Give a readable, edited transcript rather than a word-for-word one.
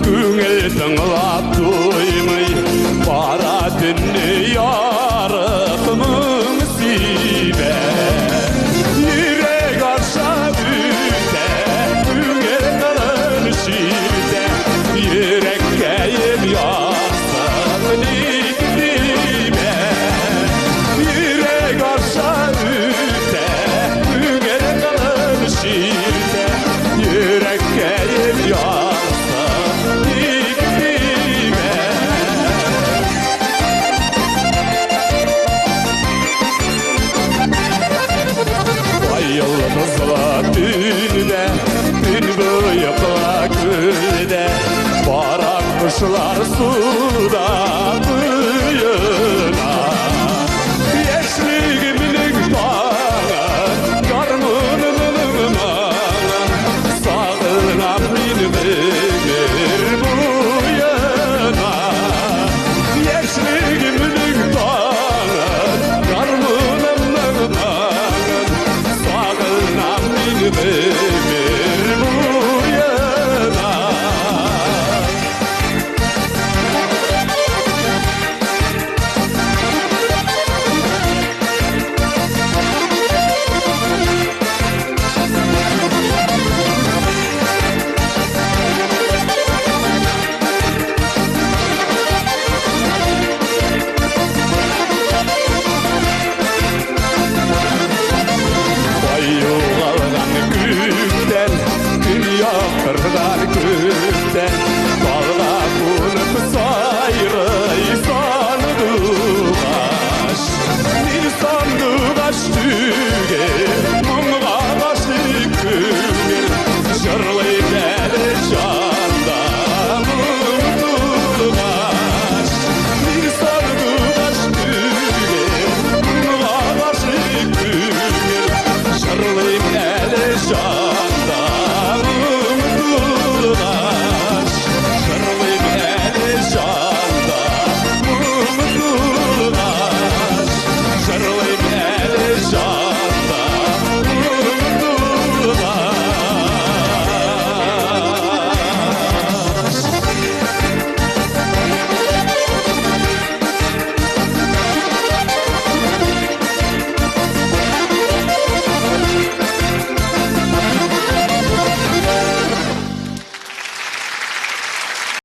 Güngel tınlap duymay bara dünyarımın sibe Yürek arşa büte Güngel kalın şirde Yürek keyim yarsın dikdibe Yürek arşa büte Güngel kalın şirde Yürek keyim yarsın Yıldızla dünde, dün bıyıkla gülde Baran kuşlar suda